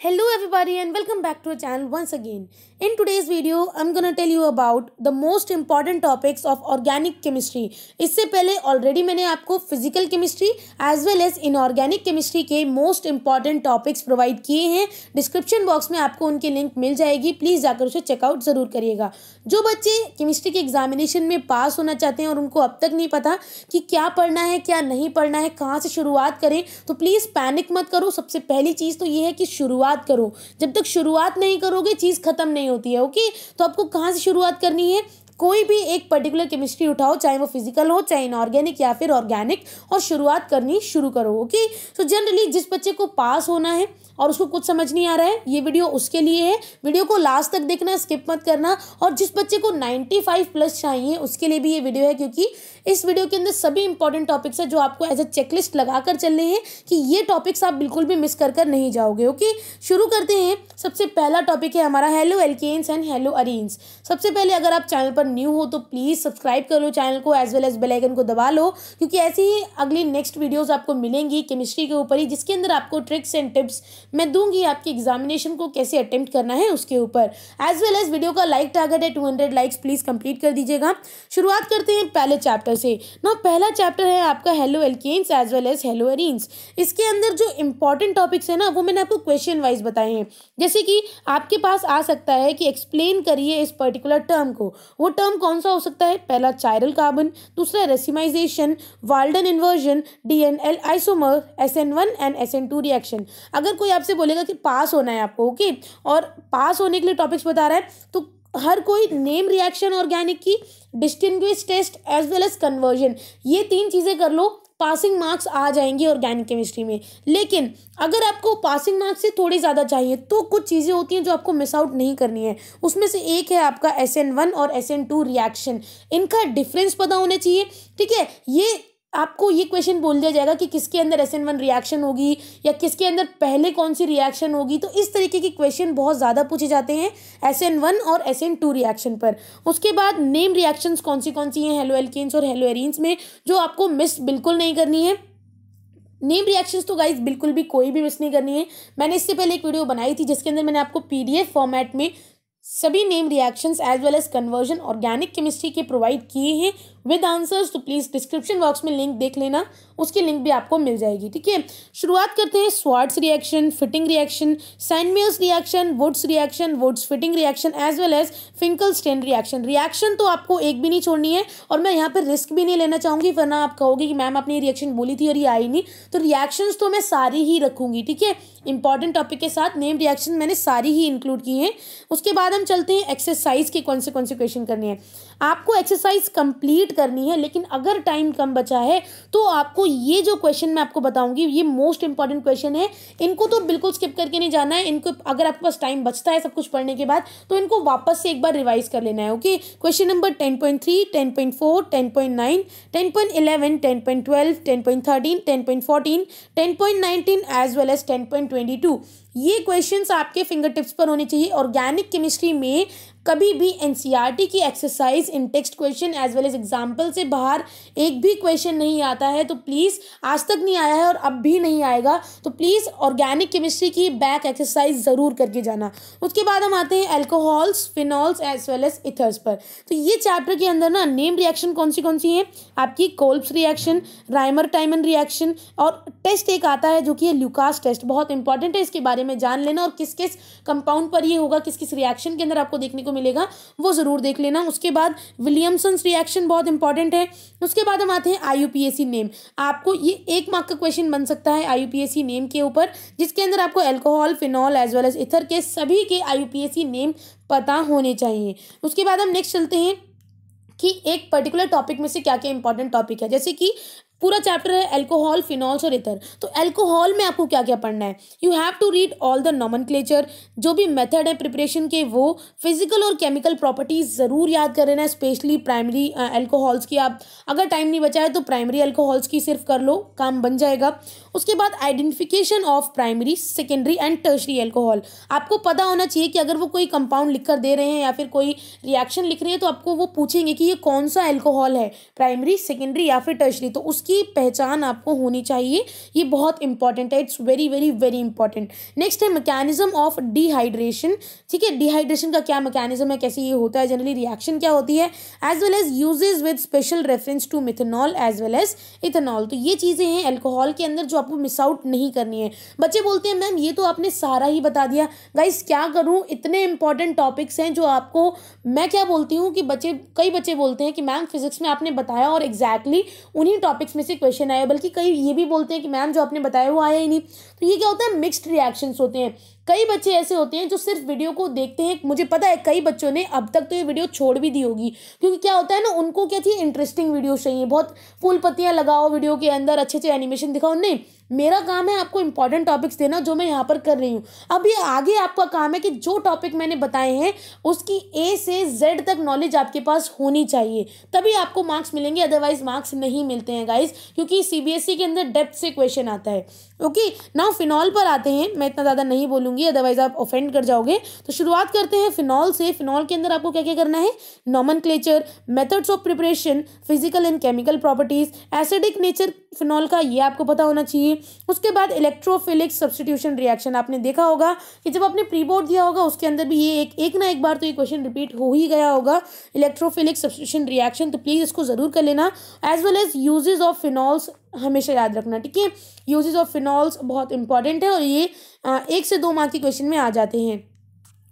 Hello everybody and welcome back to our channel once again. In today's video, I'm gonna tell you about the most important topics of organic chemistry. इससे पहले already मैंने आपको physical chemistry as well as inorganic chemistry के most important topics provide किए हैं. Description box में आपको उनकी लिंक मिल जाएगी. प्लीज़ जाकर उसे चेकआउट ज़रूर करिएगा. जो बच्चे केमिस्ट्री के एग्जामिनेशन में पास होना चाहते हैं और उनको अब तक नहीं पता कि क्या पढ़ना है क्या नहीं पढ़ना है, कहाँ से शुरुआत करें, तो प्लीज़ पैनिक मत करो. सबसे पहली चीज़ तो ये है कि शुरुआत करो. जब तक शुरुआत नहीं करोगे चीज़ खत्म नहीं होती है. ओके, तो आपको कहाँ से शुरुआत करनी है? कोई भी एक पर्टिकुलर केमिस्ट्री उठाओ, चाहे वो फिजिकल हो चाहे इनऑर्गेनिक या फिर ऑर्गेनिक, और शुरुआत करनी शुरू करो. ओके, सो जनरली जिस बच्चे को पास होना है और उसको कुछ समझ नहीं आ रहा है, ये वीडियो उसके लिए है. वीडियो को लास्ट तक देखना, स्किप मत करना. और जिस बच्चे को 95 प्लस चाहिए उसके लिए भी ये वीडियो है, क्योंकि इस वीडियो के अंदर सभी इंपॉर्टेंट टॉपिक्स है जो आपको एज अ चेकलिस्ट लगा कर चलने हैं कि ये टॉपिक्स आप बिल्कुल भी मिस कर नहीं जाओगे. ओके, शुरू करते हैं. सबसे पहला टॉपिक है हमारा haloalkanes and haloarenes. सबसे पहले अगर आप चैनल पर न्यू हो तो प्लीज़ सब्सक्राइब कर लो चैनल को, as well as bell icon को दबा लो, क्योंकि ऐसी ही अगली नेक्स्ट वीडियोज़ आपको मिलेंगी केमिस्ट्री के ऊपर ही, जिसके अंदर आपको ट्रिक्स एंड टिप्स मैं दूंगी आपके एग्जामिनेशन को कैसे अटेम्प्ट करना है उसके ऊपर. एज वेल एज वीडियो का लाइक टारगेट है 200 लाइक्स, प्लीज़ कंप्लीट कर दीजिएगा. शुरुआत करते हैं पहले चैप्टर से. ना पहला चैप्टर है आपका haloalkanes as well as haloarenes. इसके अंदर जो इंपॉर्टेंट टॉपिक्स है ना वो मैंने आपको क्वेश्चन वाइज बताए हैं. जैसे कि आपके पास आ सकता है कि एक्सप्लेन करिए इस पर्टिकुलर टर्म को. वो टर्म कौन सा हो सकता है? पहला चायरल कार्बन, दूसरा racemisation, Walden inversion, DNL isomer, SN1 and SN2 reaction. अगर कोई आपसे बोलेगा कि पास होना है आपको, ओके, और पास होने के लिए टॉपिक्स बता रहा है, तो हर कोई नेम रिएक्शन ऑर्गेनिक की, distinguish test as well as conversion, ये 3 चीज़ें कर लो, पासिंग मार्क्स आ जाएंगे ऑर्गेनिक केमिस्ट्री में. लेकिन अगर आपको पासिंग मार्क्स से थोड़ी ज़्यादा चाहिए तो कुछ चीज़ें होती हैं जो आपको मिस आउट नहीं करनी है. उसमें से एक है आपका SN1 और SN2 रिएक्शन. इनका डिफरेंस पता होना चाहिए. ठीक है, ये आपको ये क्वेश्चन बोल दिया जाएगा कि किसके अंदर SN1 रिएक्शन होगी या किसके अंदर पहले कौन सी रिएक्शन होगी. तो इस तरीके के क्वेश्चन बहुत ज़्यादा पूछे जाते हैं SN1 और SN2 रिएक्शन पर. उसके बाद नेम रिएक्शंस कौन सी हैं हेलो एल्केन्स और हेलो एरीन्स में, जो आपको मिस बिल्कुल नहीं करनी है. नेम रिएक्शंस तो गाइज बिल्कुल भी कोई भी मिस नहीं करनी है. मैंने इससे पहले एक वीडियो बनाई थी जिसके अंदर मैंने आपको PDF फॉर्मेट में सभी name reactions as well as conversion organic chemistry के प्रोवाइड किए हैं विद आंसर्स. तो प्लीज़ डिस्क्रिप्शन बॉक्स में लिंक देख लेना, उसकी लिंक भी आपको मिल जाएगी. ठीक है, शुरुआत करते हैं. Swarts reaction, Fittig reaction, Sandmeyer's reaction, Wurtz reaction, Wurtz Fittig reaction as well as Finkelstein reaction. Reaction तो आपको एक भी नहीं छोड़नी है, और मैं यहाँ पर रिस्क भी नहीं लेना चाहूँगी, वरना आप कहोगे कि मैम आपने रिएक्शन बोली थी और ये आई नहीं. तो रिएक्शंस तो मैं सारी ही रखूँगी. ठीक है, इंपॉर्टेंट टॉपिक के साथ नेम रिएक्शन मैंने सारी ही इंक्लूड की हैं. उसके बाद हम चलते हैं एक्सरसाइज के कौन से क्वेश्चन करने हैं. आपको एक्सरसाइज कंप्लीट करनी है, लेकिन अगर टाइम कम बचा है तो आपको ये जो क्वेश्चन मैं आपको बताऊंगी ये मोस्ट इंपॉर्टेंट क्वेश्चन है. इनको तो बिल्कुल स्किप करके नहीं जाना है. इनको अगर आपके पास टाइम बचता है सब कुछ पढ़ने के बाद तो इनको वापस से एक बार रिवाइज कर लेना है. Okay, question number 10.3, 10.4, 10.9, 10.11, 10.12, 10.13, 10.14, 10.19 as well as 10.22. ये क्वेश्चंस आपके फिंगर टिप्स पर होने चाहिए. ऑर्गेनिक केमिस्ट्री में कभी भी NCERT की exercise in text question as well as example से बाहर एक भी क्वेश्चन नहीं आता है. तो प्लीज़, आज तक नहीं आया है और अब भी नहीं आएगा, तो प्लीज़ ऑर्गेनिक केमिस्ट्री की बैक एक्सरसाइज ज़रूर करके जाना. उसके बाद हम आते हैं alcohols, phenols as well as ethers पर. तो ये चैप्टर के अंदर ना नेम रिएक्शन कौन सी हैं आपकी? कोल्ब्स रिएक्शन, राइमर टाइमन रिएक्शन, और टेस्ट एक आता है जो कि है ल्यूकास टेस्ट. बहुत इंपॉर्टेंट है, इसके बारे में जान लेना, और किस किस कंपाउंड पर ये होगा, किस किस रिएक्शन के अंदर आपको देखने को मिलेगा वो जरूर देख लेना. उसके बाद विलियमसन्स रिएक्शन बहुत इंपॉर्टेंट है. उसके बाद हम आते हैं IUPAC नेम. आपको ये 1 मार्क का क्वेश्चन बन सकता है IUPAC नेम के ऊपर, जिसके अंदर आपको alcohol, phenol as well as ether के सभी के IUPAC नेम पता होने चाहिए. उसके बाद हम नेक्स्ट चलते हैं कि एक पर्टिकुलर टॉपिक में से क्या क्या इंपॉर्टेंट टॉपिक है. जैसे कि पूरा चैप्टर है अल्कोहल, फिनॉल्स और इथर. तो अल्कोहल में आपको क्या क्या पढ़ना है? You have to read all the nomenclature, जो भी मेथड है प्रिपरेशन के, वो फिजिकल और केमिकल प्रॉपर्टीज ज़रूर याद कर लेना, स्पेशली प्राइमरी अल्कोहल्स की. आप अगर टाइम नहीं बचा है तो प्राइमरी अल्कोहल्स की सिर्फ कर लो, काम बन जाएगा. उसके बाद identification of primary, secondary and tertiary alcohol. आपको पता होना चाहिए कि अगर वो कोई कंपाउंड लिख कर दे रहे हैं या फिर कोई रिएक्शन लिख रहे हैं तो आपको वो पूछेंगे कि ये कौन सा अल्कोहल है, प्राइमरी, सेकेंडरी या फिर टर्शरी, तो उसकी उसकी पहचान आपको होनी चाहिए, ये बहुत इंपॉर्टेंट है, it's very very very important. Next है मैकेनिज्म ऑफ डिहाइड्रेशन, ठीक है, डिहाइड्रेशन का क्या मैकेनिज्म है, कैसे ये होता है, जनरली रिएक्शन क्या होती है, as well as uses with special reference to methanol as well as ethanol. तो ये चीज़ें हैं अल्कोहल के अंदर जो आपको मिस आउट नहीं करनी है। बच्चे बोलते हैं मैम ये तो आपने सारा ही बता दिया, गाइस क्या करूँ, इतने इंपॉर्टेंट टॉपिक्स हैं जो आपको, मैं क्या बोलती हूँ कि कई बच्चे बोलते हैं कि मैम फिजिक्स में आपने बताया और एग्जैक्टली उन्हीं टॉपिक्स में से क्वेश्चन आया, बल्कि कई ये भी बोलते हैं कि मैम जो आपने बताया वो आया ही नहीं। तो ये क्या होता है, मिक्स्ड रिएक्शंस होते हैं। कई बच्चे ऐसे होते हैं जो सिर्फ वीडियो को देखते हैं, मुझे पता है कई बच्चों ने अब तक तो ये वीडियो छोड़ भी दी होगी, क्योंकि क्या होता है ना, उनको क्या चाहिए, इंटरेस्टिंग वीडियो चाहिए, बहुत फूल पत्तियां लगाओ वीडियो के अंदर, अच्छे अच्छे एनिमेशन दिखाओ। नहीं, मेरा काम है आपको इंपॉर्टेंट टॉपिक्स देना जो मैं यहाँ पर कर रही हूँ। अब ये आगे आपका काम है कि जो टॉपिक मैंने बताए हैं उसकी ए से जेड तक नॉलेज आपके पास होनी चाहिए, तभी आपको मार्क्स मिलेंगे, अदरवाइज मार्क्स नहीं मिलते हैं गाइस, क्योंकि सीबीएसई के अंदर डेप्थ से क्वेश्चन आता है। ओके, नाउ फिनॉल पर आते हैं, मैं इतना ज़्यादा नहीं बोलूँगी अदरवाइज आप ऑफेंड कर जाओगे। तो शुरुआत करते हैं फिनॉल से। फिनॉल के अंदर आपको क्या क्या करना है, nomenclature, methods of preparation, physical and chemical properties, acidic nature phenol का ये आपको पता होना चाहिए। उसके बाद इलेक्ट्रोफिलिक सब्स्टिट्यूशन रिएक्शन, आपने देखा होगा कि जब आपने प्री बोर्ड दिया होगा उसके अंदर भी ये एक ना एक बार तो ये क्वेश्चन रिपीट हो ही गया होगा, इलेक्ट्रोफिलिक सब्स्टिट्यूशन रिएक्शन, तो प्लीज़ इसको ज़रूर कर लेना। As well as uses of phenols हमेशा याद रखना, ठीक है, यूजेज ऑफ फिनॉल्स बहुत इंपॉर्टेंट है और ये 1 से 2 मार्क के क्वेश्चन में आ जाते हैं।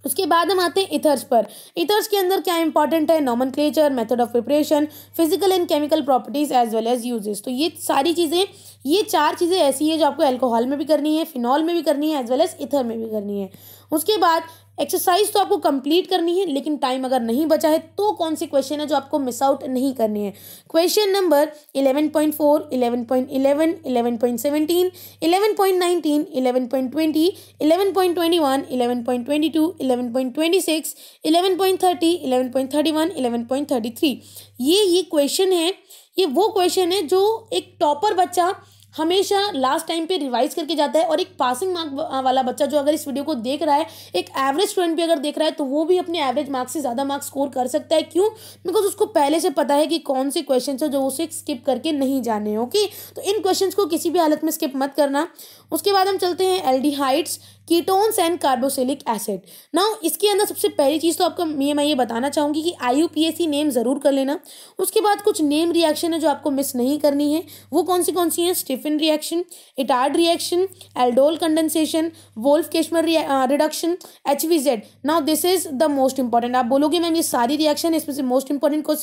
उसके बाद हम आते हैं इथर्स पर। इथर्स के अंदर क्या इंपॉर्टेंट है, nomenclature, method of preparation, physical and chemical properties as well as uses. तो ये सारी चीज़ें, ये 4 चीज़ें ऐसी है जो आपको अल्कोहल में भी करनी है, फिनॉल में भी करनी है, एज वेल एज इथर में भी करनी है। उसके बाद एक्सरसाइज तो आपको कंप्लीट करनी है, लेकिन टाइम अगर नहीं बचा है तो कौन से क्वेश्चन है जो आपको मिस आउट नहीं करने हैं। क्वेश्चन नंबर 11.4, 11.11, 11.17, 11.19, 11.20, 11.21, 11.22, 11.26, 11.30, 11.31, 11.33, ये क्वेश्चन है, ये वो क्वेश्चन है जो एक टॉपर बच्चा हमेशा लास्ट टाइम पे रिवाइज करके जाता है, और एक पासिंग मार्क वाला बच्चा जो अगर इस वीडियो को देख रहा है, एक एवरेज स्टूडेंट भी अगर देख रहा है, तो वो भी अपने एवरेज मार्क्स से ज़्यादा मार्क्स स्कोर कर सकता है। क्यों? बिकॉज उसको पहले से पता है कि कौन से क्वेश्चन है जो उसे स्किप करके नहीं जाने। ओके, तो इन क्वेश्चंस को किसी भी हालत में स्किप मत करना। उसके बाद हम चलते हैं aldehydes, ketones and carboxylic acid. Now इसके अंदर सबसे पहली चीज़ तो आपको मैं ये बताना चाहूँगी कि IUPAC नेम ज़रूर कर लेना। उसके बाद कुछ नेम रिएक्शन है जो आपको मिस नहीं करनी है, वो कौन सी हैं, Stephen reaction, Etard reaction, aldol condensation, Wolff Kishner reduction, HVZ। Now this is the most important. आप बोलोगे मैम ये सारी रिएक्शन, इसमें से मोस्ट इंपॉर्टेंट कौन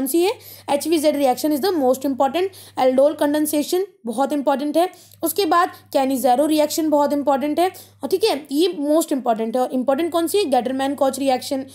सी है, HVZ reaction is the most important. Aldol condensation बहुत इंपॉर्टेंट है। उसके बाद कैनिज़ेरो रिएक्शन बहुत इंपॉर्टेंट है, और ठीक है, ये मोस्ट इंपॉर्टेंट है। और इंपॉर्टेंट कौन सी है, गैडरमैन कॉच रिएक्शन,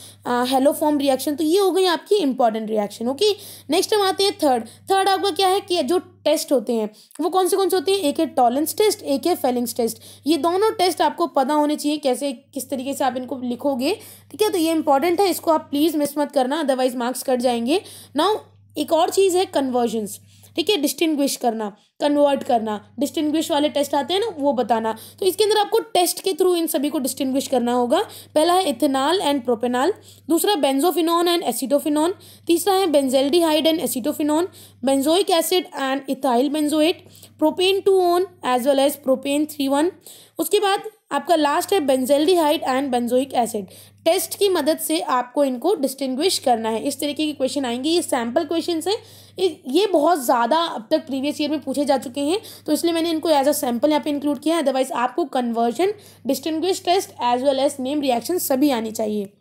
हेलोफॉर्म रिएक्शन। तो ये हो गई आपकी इंपॉर्टेंट रिएक्शन। ओके, नेक्स्ट हम आते हैं थर्ड आपका क्या है कि जो टेस्ट होते हैं वो कौन से होते हैं, एक है टॉलेंस टेस्ट, एक है फेलिंग्स टेस्ट। ये दोनों टेस्ट आपको पता होने चाहिए, कैसे किस तरीके से आप इनको लिखोगे, ठीक है, तो ये इंपॉर्टेंट है, इसको आप प्लीज़ मिस मत करना, अदरवाइज मार्क्स कट जाएंगे। नाउ एक और चीज़ है कन्वर्जन्स, ठीक है, डिस्टिंग्विश करना, कन्वर्ट करना, डिस्टिंग्विश वाले टेस्ट आते हैं ना, वो बताना। तो इसके अंदर आपको टेस्ट के थ्रू इन सभी को डिस्टिंग्विश करना होगा। पहला है इथेनॉल एंड प्रोपेनॉल, दूसरा बेंजोफिनॉन एंड एसिटोफिनॉन, तीसरा है benzaldehyde and acetophenone, benzoic acid and ethyl benzoate, propane 2-on as well as propane 3-1। उसके बाद आपका लास्ट है benzaldehyde and benzoic acid. Test की मदद से आपको इनको डिस्टिंग्विश करना है। इस तरीके के क्वेश्चन आएंगे, ये सैम्पल क्वेश्चन हैं, ये बहुत ज़्यादा अब तक प्रीवियस ईयर में पूछे जा चुके हैं, तो इसलिए मैंने इनको एज अ सैम्पल यहाँ पे इंक्लूड किया है। अदरवाइज आपको conversion, distinguish test as well as name reaction सभी आनी चाहिए।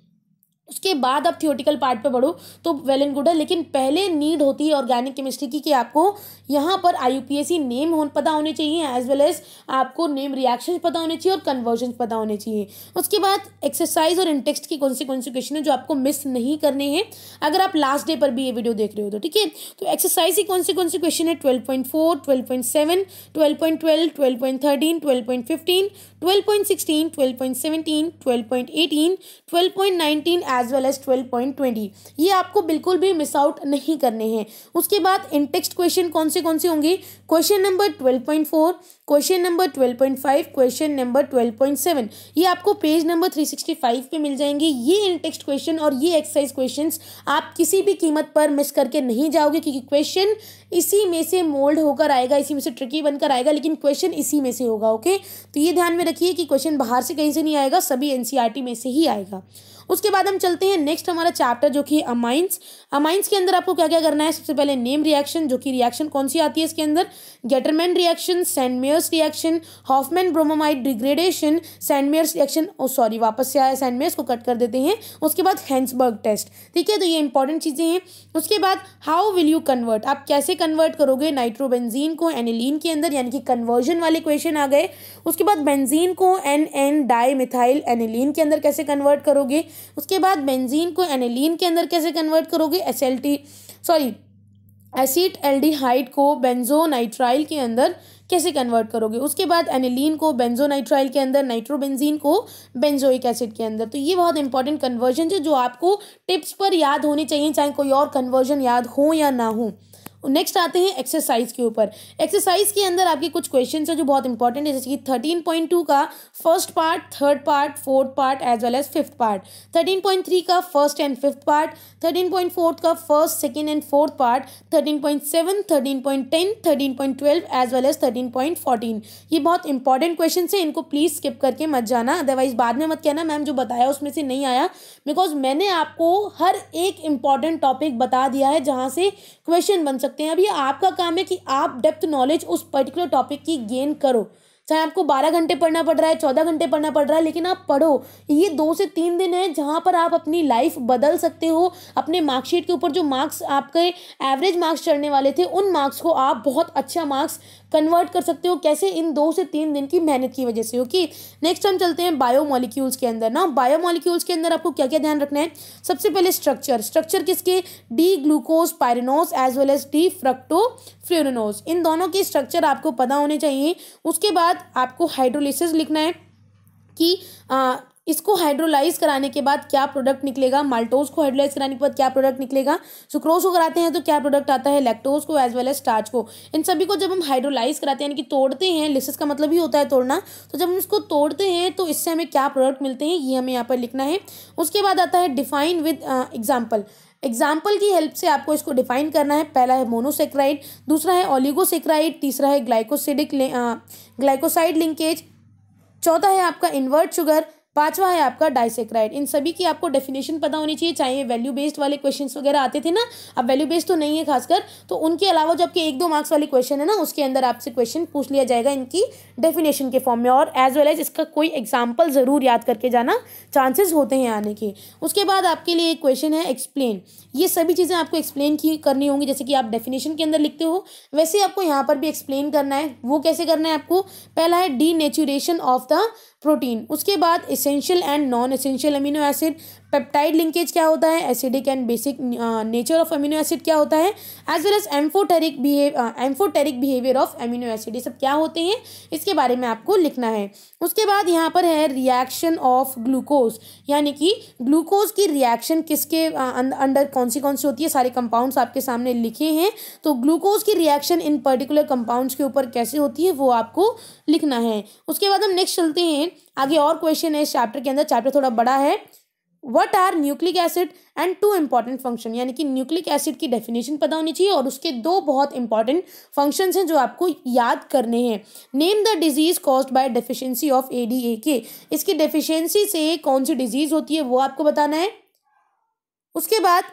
उसके बाद आप थियोटिकल पार्ट पे बढ़ो तो वेल एंड गुड है, लेकिन पहले नीड होती है ऑर्गेनिक केमिस्ट्री की कि आपको यहाँ पर IUPAC नेम पता होने चाहिए, एज वेल एज आपको नेम रिएक्शन पता होने चाहिए और कन्वर्जन पता होने चाहिए। उसके बाद एक्सरसाइज और इंटेक्स्ट की कौन से क्वेश्चन है जो आपको मिस नहीं करने हैं, अगर आप लास्ट डे पर भी ये वीडियो देख रहे हो तो, ठीक है। तो एक्सरसाइज की कौन से क्वेश्चन है, 12.4, 12.7, 12.12, 12.13, 12.15, 12.16, 12.17, 12.18, 12.19 एज वेल एज 12.20, ये आपको बिल्कुल भी मिस आउट नहीं करने हैं। उसके बाद इन टेक्स्ट क्वेश्चन कौन से होंगे, question number 12.4, question number 12.5, question number 12.7 ये आपको पेज नंबर 365 पे मिल जाएंगे। ये इन टेक्स्ट क्वेश्चन और ये एक्सरसाइज क्वेश्चंस आप किसी भी कीमत पर मिस करके नहीं जाओगे, क्योंकि क्वेश्चन इसी में से मोल्ड होकर आएगा, इसी में से ट्रिकी बनकर आएगा, लेकिन क्वेश्चन इसी में से होगा। ओके, तो ये ध्यान में रखिए कि क्वेश्चन बाहर से कहीं से नहीं आएगा, सभी एनसीईआरटी में से ही आएगा। उसके बाद हम चलते हैं नेक्स्ट हमारा चैप्टर जो कि अमाइंस। अमाइंस के अंदर आपको क्या क्या करना है, सबसे पहले नेम रिएक्शन, जो कि रिएक्शन कौन सी आती है इसके अंदर, Gattermann reaction, Sandmeyer's reaction, Hoffmann bromamide degradation, Sandmeyer's reaction, वापस से आया सैंडमेयर्स को कट कर देते हैं। उसके बाद हेंसबर्ग टेस्ट। ठीक है, तो ये इंपॉर्टेंट चीज़ें हैं। उसके बाद हाउ विल यू कन्वर्ट, आप कैसे कन्वर्ट करोगे नाइट्रोबेंजीन को एनिलीन के अंदर, यानी कि कन्वर्जन वाले क्वेश्चन आ गए। उसके बाद बेंजीन को एन डाई मिथाइल एनिलीन के अंदर कैसे कन्वर्ट करोगे। उसके बाद बेंजीन को एनिलीन के अंदर कैसे कन्वर्ट करोगे, एसिड एल्डिहाइड को बेंजोनाइट्राइल के अंदर कैसे कन्वर्ट करोगे। उसके बाद एनिलीन को बेंजोनाइट्राइल के अंदर, नाइट्रोबेंजीन को बेंजोइक एसिड के अंदर। तो ये बहुत इंपॉर्टेंट कन्वर्जन है जो आपको टिप्स पर याद होनी चाहिए, चाहे कोई और कन्वर्जन याद हो या ना हो। नेक्स्ट आते हैं एक्सरसाइज के ऊपर। एक्सरसाइज के अंदर आपके कुछ क्वेश्चन है जो बहुत इंपॉर्टेंट है, जैसे कि 13.2 का first part, third part, fourth part as well as fifth part, 13.3 का फर्स्ट एंड फिफ्थ पार्ट, 13.4 का first, second and fourth part, 13.7, 13.10, 13.12 as well as 13.14। ये बहुत इंपॉर्टेंट क्वेश्चन है, इनको प्लीज स्किप करके मत जाना, अदरवाइज बाद में मत कहना मैम जो बताया उसमें से नहीं आया, बिकॉज मैंने आपको हर एक इंपॉर्टेंट टॉपिक बता दिया है जहाँ से क्वेश्चन बन सकते हैं। अभी आपका काम है कि आप डेप्थ नॉलेज उस पर्टिकुलर टॉपिक की गेन करो, चाहे आपको 12 घंटे पढ़ना पड़ रहा है, 14 घंटे पढ़ना पड़ रहा है, लेकिन आप पढ़ो। ये 2 से 3 दिन है जहाँ पर आप अपनी लाइफ बदल सकते हो। अपने मार्कशीट के ऊपर जो मार्क्स आपके एवरेज मार्क्स चढ़ने वाले थे, उन मार्क्स को आप बहुत अच्छा मार्क्स कन्वर्ट कर सकते हो। कैसे, इन 2 से 3 दिन की मेहनत की वजह से। ओके, नेक्स्ट हम चलते हैं बायोमोलिक्यूल्स के अंदर ना। बायोमोलिक्यूल्स के अंदर आपको क्या क्या ध्यान रखना है, सबसे पहले स्ट्रक्चर किसके, D glucose pyranose as well as D fructofuranose, इन दोनों के स्ट्रक्चर आपको पता होने चाहिए। उसके बाद आपको हाइड्रोलिसिस लिखना है कि इसको हाइड्रोलाइज कराने के बाद क्या प्रोडक्ट निकलेगा, माल्टोज को हाइड्रोलाइज कराने के बाद क्या प्रोडक्ट निकलेगा, सुक्रोज को कराते हैं तो क्या प्रोडक्ट आता है, लैक्टोज को एज वेल एज स्टार्च को। इन सभी को जब हम हाइड्रोलाइज कराते हैं यानी कि तोड़ते हैं, लिसिस का मतलब ही होता है तोड़ना, तो जब हम इसको तोड़ते हैं तो इससे हमें क्या प्रोडक्ट मिलते हैं, ये हमें यहाँ पर लिखना है। उसके बाद आता है डिफाइन विद एग्जाम्पल की हेल्प से आपको इसको डिफाइन करना है। पहला है मोनोसेक्राइड, दूसरा है ओलिगोसेक्राइड, तीसरा है ग्लाइकोसाइड लिंकेज, चौथा है आपका इन्वर्ट शुगर, पांचवा है आपका डाइसेक्राइड। इन सभी की आपको डेफिनेशन पता होनी चाहिए, चाहे वैल्यू बेस्ड वाले क्वेश्चंस वगैरह आते थे ना, अब वैल्यू बेस्ड तो नहीं है खासकर, तो उनके अलावा जो आपके 1-2 मार्क्स वाले क्वेश्चन है ना, उसके अंदर आपसे क्वेश्चन पूछ लिया जाएगा इनकी डेफिनेशन के फॉर्म में, और एज वेल एज इसका कोई एग्जाम्पल जरूर याद करके जाना, चांसेस होते हैं आने के। उसके बाद आपके लिए एक क्वेश्चन है एक्सप्लेन। ये सभी चीज़ें आपको एक्सप्लेन की करनी होंगी, जैसे कि आप डेफिनेशन के अंदर लिखते हो वैसे आपको यहाँ पर भी एक्सप्लेन करना है। वो कैसे करना है आपको, पहला है डीनेचुरेशन ऑफ द प्रोटीन, उसके बाद essential and non essential amino acid, peptide linkage क्या होता है, acidic and basic nature of amino acid क्या होता है, as well as amphoteric behaviour of amino acid, ये सब क्या होते हैं इसके बारे में आपको लिखना है। उसके बाद यहाँ पर है रिएक्शन ऑफ ग्लूकोज, यानी कि ग्लूकोज की रिएक्शन किसके अंडर कौन सी होती है, सारे कंपाउंड्स आपके सामने लिखे हैं, तो ग्लूकोज की रिएक्शन इन पर्टिकुलर कंपाउंड्स के ऊपर कैसे होती है वो आपको लिखना है। उसके बाद हम नेक्स्ट चलते हैं आगे, और क्वेश्चन है इस चैप्टर के अंदर, चैप्टर थोड़ा बड़ा है। What are nucleic acid and 2 important function, यानी कि न्यूक्लिक एसिड की डेफिनेशन पता होनी चाहिए और उसके 2 बहुत इंपॉर्टेंट फंक्शंस हैं जो आपको याद करने हैं। Name the disease caused by deficiency of ADAK, इसकी डेफिशिएंसी से कौन सी डिजीज होती है वो आपको बताना है। उसके बाद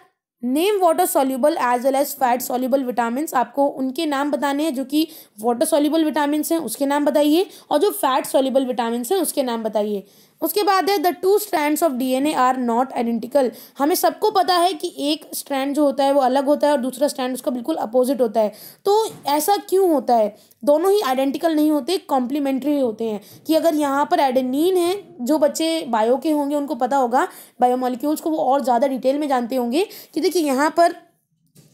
name water soluble as well as fat soluble vitamin, आपको उनके नाम बताने हैं, जो कि वाटर सॉल्युबल विटामिन हैं उसके नाम बताइए, और जो फैट सॉल्युबल विटामिन हैं उसके नाम बताइए। उसके बाद है the 2 strands of DNA are not identical, हमें सबको पता है कि एक स्ट्रैंड जो होता है वो अलग होता है और दूसरा स्ट्रैंड उसका बिल्कुल अपोजिट होता है, तो ऐसा क्यों होता है, दोनों ही आइडेंटिकल नहीं होते, कॉम्प्लीमेंट्री होते हैं। कि अगर यहाँ पर एडेनिन है, जो बच्चे बायो के होंगे उनको पता होगा, बायोमोलिक्यूल्स को वो और ज़्यादा डिटेल में जानते होंगे कि देखिए यहाँ पर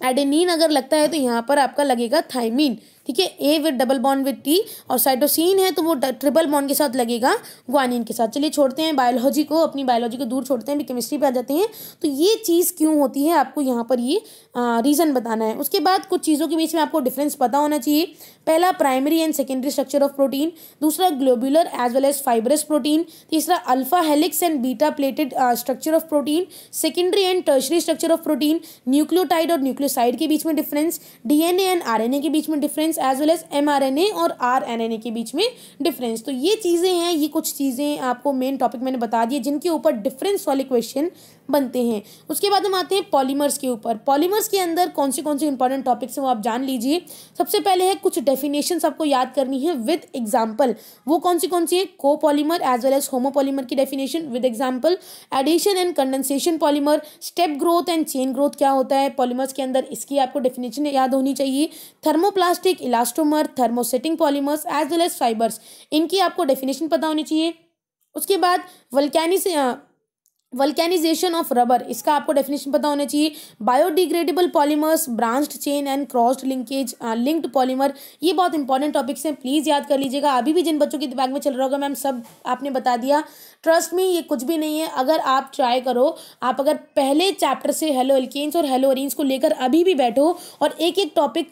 एडेनिन अगर लगता है तो यहाँ पर आपका लगेगा थाइमीन, ठीक है, ए with double bond with T, और साइटोसिन है तो वो ट्रिपल बॉन्ड के साथ लगेगा ग्वानिन के साथ। चलिए छोड़ते हैं बायोलॉजी को, अपनी बायोलॉजी को दूर छोड़ते हैं, भी केमिस्ट्री पे आ जाते हैं। तो ये चीज़ क्यों होती है आपको यहाँ पर ये रीज़न बताना है। उसके बाद कुछ चीज़ों के बीच में आपको डिफरेंस पता होना चाहिए। पहला primary and secondary structure of protein, दूसरा globular as well as fibrous protein, तीसरा alpha helix and beta pleated structure of protein, secondary and tertiary structure of protein, nucleotide और न्यूक्लियोसाइड के बीच में डिफरेंस, डीएनए एंड आरएनए के बीच में difference, as well as mRNA और RNA के बीच में डिफरेंस। तो ये चीज़ें हैं, ये कुछ चीज़ें आपको मेन टॉपिक मैंने बता दिए जिनके ऊपर डिफरेंस वाले क्वेश्चन बनते हैं। उसके बाद हम आते हैं पॉलीमर्स के ऊपर। पॉलीमर्स के अंदर कौन से इंपॉर्टेंट टॉपिक्स हैं वो आप जान लीजिए। सबसे पहले है कुछ डेफिनेशंस आपको याद करनी है विद एग्जांपल। वो कौन सी है? Copolymer as well as homopolymer की definition with example, addition and condensation polymer, step growth and chain growth क्या होता है पॉलीमर्स के अंदर, इसकी आपको डेफिनेशन याद होनी चाहिए। Thermoplastic, elastomer, thermosetting polymers as well as fibres, इनकी आपको डेफिनेशन पता होनी चाहिए। उसके बाद वल्केनाइजेशन ऑफ रबर, इसका आपको डेफिनेशन पता होना चाहिए। Biodegradable polymers, branched chain and crossed linkage linked polymer, ये बहुत इंपॉर्टेंट टॉपिक्स हैं, प्लीज़ याद कर लीजिएगा। अभी भी जिन बच्चों के दिमाग में चल रहा होगा मैम सब आपने बता दिया, ट्रस्ट में ये कुछ भी नहीं है। अगर आप ट्राई करो, आप अगर पहले चैप्टर से हेलो एल्केन्स और हेलो एरीन्स को लेकर अभी भी बैठो और एक एक टॉपिक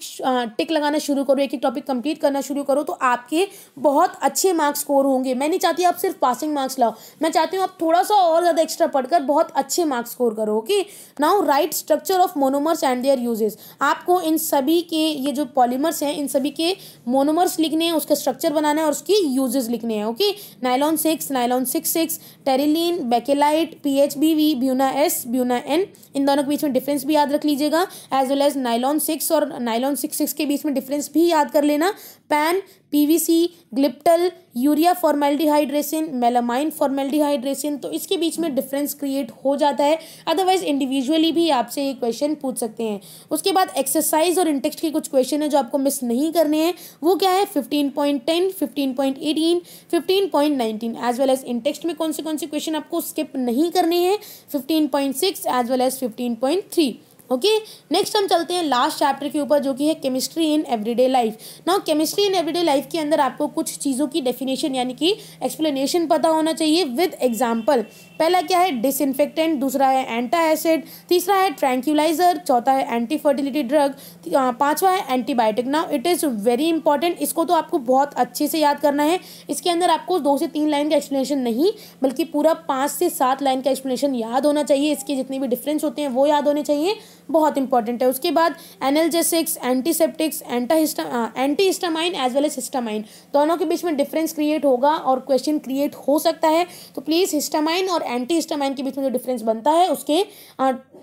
टिक लगाना शुरू करो, एक एक टॉपिक कंप्लीट करना शुरू करो, तो आपके बहुत अच्छे मार्क्स स्कोर होंगे। मैं नहीं चाहती आप सिर्फ पासिंग मार्क्स लाओ, मैं चाहती हूँ आप थोड़ा सा और ज़्यादा एक्स्ट्रा पढ़कर बहुत अच्छे मार्क्स स्कोर करो। Okay, now right structure of monomers and there uses, आपको इन सभी के ये जो पॉलीमर्स हैं इन सभी के मोनोमर्स लिखने हैं, उसका स्ट्रक्चर बनाना है और उसकी यूजेस लिखने हैं। Okay, nylon 6, nylon 6, terylene, Bakelite, PHBV, Buna S, Buna N, इन दोनों के बीच में डिफरेंस भी याद रख लीजिएगा। एज वेल एज नायलॉन 6 और नायलॉन 6 के बीच में डिफरेंस भी याद कर लेना। PAN, PVC, glyptal, urea formaldehyde resin, melamine formaldehyde resin, तो इसके बीच में डिफरेंस क्रिएट हो जाता है। अदरवाइज इंडिविजुअली भी आपसे ये क्वेश्चन पूछ सकते हैं। उसके बाद एक्सरसाइज और इंटेक्स्ट के कुछ क्वेश्चन है जो आपको मिस नहीं करने हैं। वो क्या है? 15.10, 15.18, 15.19, एज वेल एज इंटेक्स्ट में कौन से क्वेश्चन आपको स्किप नहीं करने हैं, 15.6 as well as 15.3। Okay, next हम चलते हैं लास्ट चैप्टर के ऊपर जो कि है chemistry in everyday life. Now chemistry in everyday life के अंदर आपको कुछ चीज़ों की डेफिनेशन यानी कि एक्सप्लेनेशन पता होना चाहिए विद एग्जांपल। पहला क्या है? डिसइंफेक्टेंट, दूसरा है एंटा एसिड, तीसरा है ट्रैंक्यूलाइजर, चौथा है एंटी फर्टिलिटी ड्रग, पांचवा है antibiotic. Now it is very important, इसको तो आपको बहुत अच्छे से याद करना है। इसके अंदर आपको 2 से 3 लाइन का एक्सप्लेनेशन नहीं बल्कि पूरा 5 से 7 लाइन का एक्सप्लेनेशन याद होना चाहिए। इसके जितने भी डिफरेंस होते हैं वो याद होने चाहिए, बहुत इंपॉर्टेंट है। उसके बाद analgesics, antiseptics, anti histamine as well as histamine, दोनों के बीच में डिफरेंस क्रिएट होगा और क्वेश्चन क्रिएट हो सकता है। तो प्लीज़ हिस्टामाइन और एंटी हिस्टामाइन के बीच में जो डिफरेंस बनता है उसके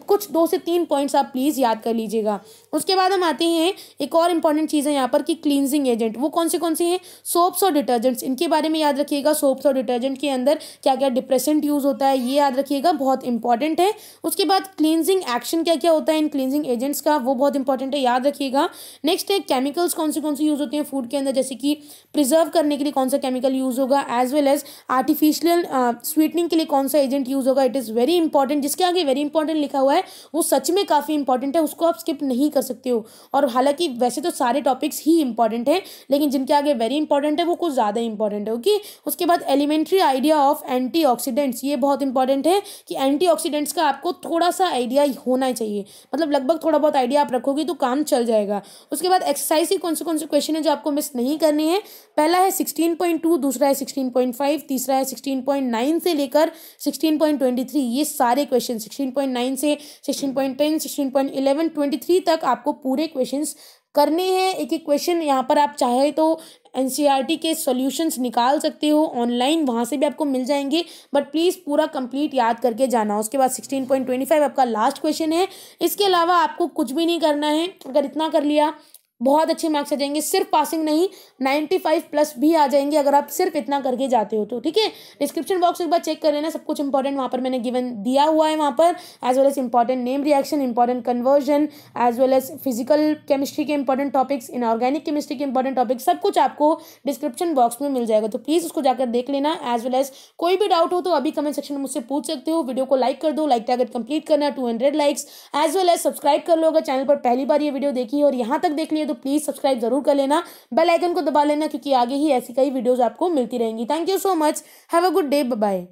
कुछ 2 से 3 पॉइंट्स आप प्लीज़ याद कर लीजिएगा। उसके बाद हम आते हैं एक और इंपॉर्टेंट चीज़ है यहाँ पर कि क्लींजिंग एजेंट, वो कौन से हैं? सोप्स और डिटर्जेंट्स, इनके बारे में याद रखिएगा। सोप्स और डिटर्जेंट के अंदर क्या क्या डिप्रेसेंट यूज़ होता है ये याद रखिएगा, बहुत इंपॉर्टेंट है। उसके बाद क्लींजिंग एक्शन क्या क्या होता है इन क्लींजिंग एजेंट्स का, वो बहुत इंपॉर्टेंट है, याद रखिएगा। नेक्स्ट है केमिकल्स कौन से यूज़ होते हैं फूड के अंदर, जैसे कि प्रिजर्व करने के लिए कौन सा केमिकल यूज़ होगा, as well as artificial sweetening के लिए कौन सा एजेंट यूज़ होगा। इट इज़ वेरी इंपॉर्टेंट, जिसके आगे वेरी इंपॉर्टेंट लिखा हुआ है वो सच में काफ़ी इंपॉर्टेंट है, उसको आप स्किप नहीं कर सकते हो। और हालांकि वैसे तो सारे टॉपिक्स ही इंपॉर्टेंट है लेकिन जिनके आगे वेरी इंपॉर्टेंट है वो कुछ ज़्यादा इंपॉर्टेंट है। ओके, उसके बाद एलिमेंट्री आइडिया ऑफ एंटीऑक्सीडेंट्स, ये बहुत इंपॉर्टेंट है कि एंटीऑक्सीडेंट्स का आपको थोड़ा सा आइडिया होना चाहिए, मतलब लगभग थोड़ा बहुत आइडिया आप रखोगे तो काम चल जाएगा। उसके बाद एक्सरसाइज के कौन से क्वेश्चन है जो आपको मिस नहीं करने हैं। पहला है 16.2, दूसरा है 16.5, तीसरा है 16.9 से लेकर 16.23, ये सारे क्वेश्चन 16.9 से 16.10, 16.11, 23 तक आपको पूरे क्वेश्चंस करने हैं। एक एक क्वेश्चन यहाँ पर आप चाहे तो एनसीईआरटी के सॉल्यूशंस निकाल सकते हो ऑनलाइन, वहाँ से भी आपको मिल जाएंगे, बट प्लीज़ पूरा कंप्लीट याद करके जाना। उसके बाद 16.25 आपका लास्ट क्वेश्चन है। इसके अलावा आपको कुछ भी नहीं करना है, अगर इतना कर लिया बहुत अच्छे मार्क्स आ जाएंगे, सिर्फ पासिंग नहीं 95+ भी आ जाएंगे अगर आप सिर्फ इतना करके जाते हो तो। ठीक है, डिस्क्रिप्शन बॉक्स एक बार चेक कर लेना, सब कुछ इंपॉर्टेंट वहाँ पर मैंने गिवन दिया हुआ है वहाँ पर, as well as important name reaction, important conversion, as well as physical chemistry के इंपॉर्टेंट टॉपिक्स, इनऑर्गेनिक केमिस्ट्री के इंपॉर्टेंट टॉपिक्स, सब कुछ आपको डिस्क्रिप्शन बॉक्स में मिल जाएगा, तो प्लीज़ उसको जाकर देख लेना। एज वेल एज कोई भी डाउट हो तो अभी कमेंट सेक्शन में मुझसे पूछ सकते हो। वीडियो को लाइक कर दो, लाइक टारगेट कंप्लीट करना 200 likes, as well as subscribe कर लो अगर चैनल पर पहली बार ये वीडियो देखी और यहाँ तक देख लिया तो प्लीज़ सब्सक्राइब जरूर कर लेना, बेल आइकन को दबा लेना, क्योंकि आगे ही ऐसी कई वीडियोज़ आपको मिलती रहेंगी। Thank you so much, have a good day, bye bye.